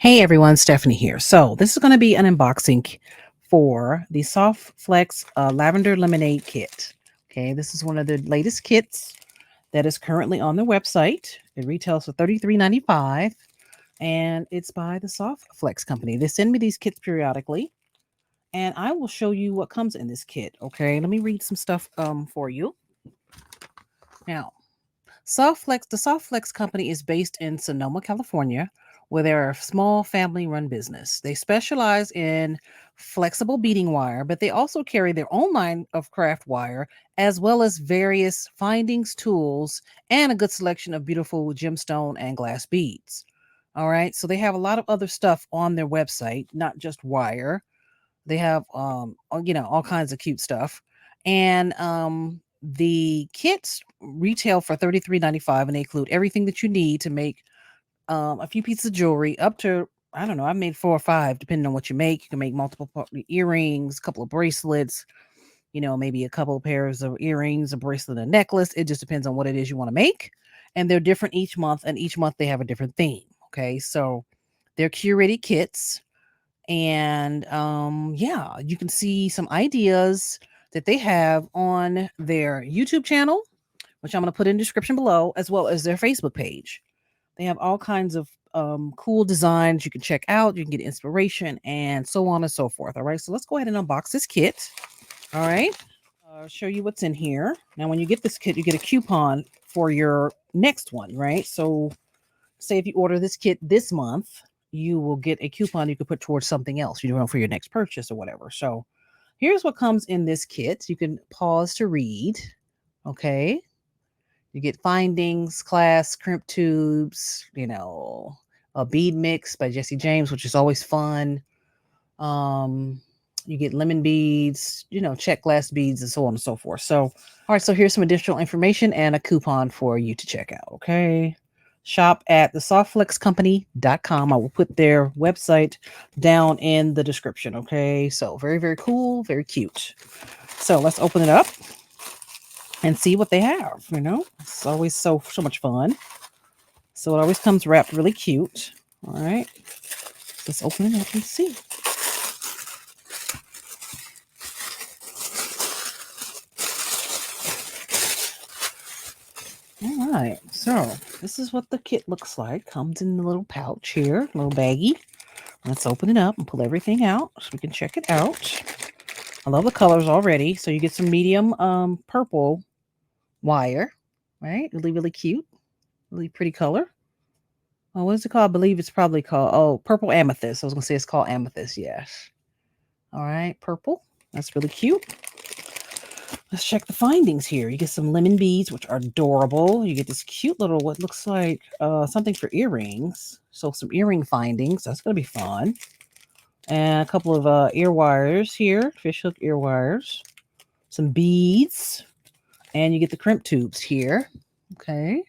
Hey everyone, Stephanie here. So this is going to be an unboxing for the Soft Flex Lavender Lemonade Kit. Okay, this is one of the latest kits that is currently on their website. It retails for $33.95, and it's by the Soft Flex company. They send me these kits periodically, and I will show you what comes in this kit. Okay, let me read some stuff for you. Now, the Soft Flex company is based in Sonoma, California, where they're a small family run business. They specialize in flexible beading wire, but they also carry their own line of craft wire, as well as various findings tools and a good selection of beautiful gemstone and glass beads. All right, so they have a lot of other stuff on their website, not just wire. They have all kinds of cute stuff. And the kits retail for $33.95, and they include everything that you need to make a few pieces of jewelry up to, I don't know, I made 4 or 5 depending on what you make. You can make multiple earrings, a couple of bracelets, maybe a couple of pairs of earrings, a bracelet, a necklace. It just depends on what it is you want to make. And they're different each month, and each month they have a different theme. Okay, so they're curated kits, and yeah, you can see some ideas that they have on their YouTube channel, which I'm going to put in the description below, as well as their Facebook page. They have all kinds of cool designs you can check out. You can get inspiration and so on and so forth. All right, so let's go ahead and unbox this kit. All right, show you what's in here. Now, when you get this kit, you get a coupon for your next one, right? So say if you order this kit this month, you will get a coupon you could put towards something else, for your next purchase or whatever. So here's what comes in this kit. You can pause to read. Okay. You get findings, class, crimp tubes, a bead mix by Jesse James, which is always fun. Um, you get lemon beads, check glass beads, and so on and so forth. So, all right, so here's some additional information and a coupon for you to check out. Okay. Shop at thesoftflexcompany.com. I will put their website down in the description. Okay. So very, very cool, very cute. So let's open it up and see what they have. It's always so much fun. So it always comes wrapped really cute. All right. Let's open it up and see. All right, so this is what the kit looks like. Comes in the little pouch here, little baggie. Let's open it up and pull everything out so we can check it out. I love the colors already. So you get some medium purple wire, right? Really, really cute. Really pretty color. Oh, what is it called? I believe it's probably called, purple amethyst. I was going to say it's called amethyst, yes. All right, purple. That's really cute. Let's check the findings here. You get some lemon beads, which are adorable. You get this cute little, what looks like something for earrings. So some earring findings. That's going to be fun. And a couple of ear wires here, fish hook ear wires. Some beads. And you get the crimp tubes here. Okay.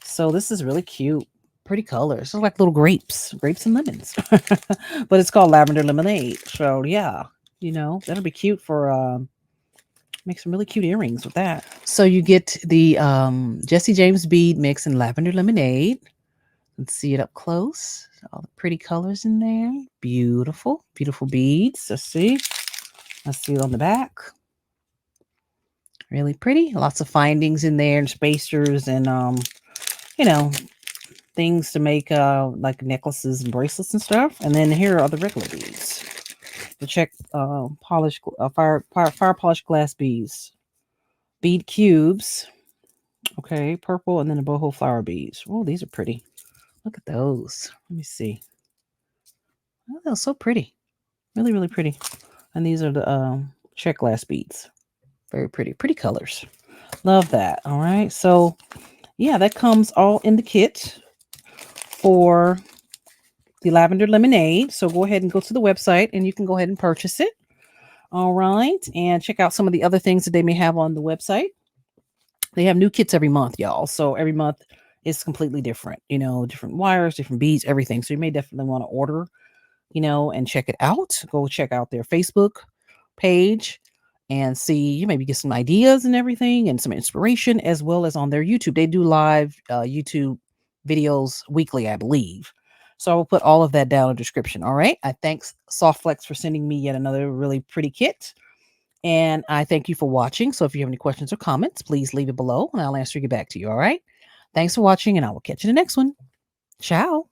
So this is really cute. Pretty colors. They're like little grapes and lemons. But it's called Lavender Lemonade. So yeah, that'll be cute for make some really cute earrings with that. So you get the Jesse James bead mix and lavender lemonade. Let's see it up close. All the pretty colors in there. Beautiful, beautiful beads. Let's see. Let's see it on the back. Really pretty. Lots of findings in there and spacers and you know, things to make like necklaces and bracelets and stuff. And then here are the regular beads. To check fire polished glass beads. Bead cubes. Okay, purple, and then the boho flower beads. Oh, these are pretty. Look at those. Let me see. Oh, they're so pretty. Really, really pretty. And these are the check glass beads. Very pretty. Pretty colors. Love that. All right. So, yeah, that comes all in the kit for the Lavender Lemonade. So go ahead and go to the website and you can go ahead and purchase it. All right. And check out some of the other things that they may have on the website. They have new kits every month, y'all. So every month is completely different, different wires, different beads, everything. So you may definitely want to order, and check it out. Go check out their Facebook page and see, you maybe get some ideas and everything and some inspiration, as well as on their YouTube. They do live YouTube videos weekly, I believe. So I will put all of that down in the description. All right. I thanks Softflex for sending me yet another really pretty kit. And I thank you for watching. So if you have any questions or comments, please leave it below and I'll answer you back to you. All right. Thanks for watching, and I will catch you in the next one. Ciao.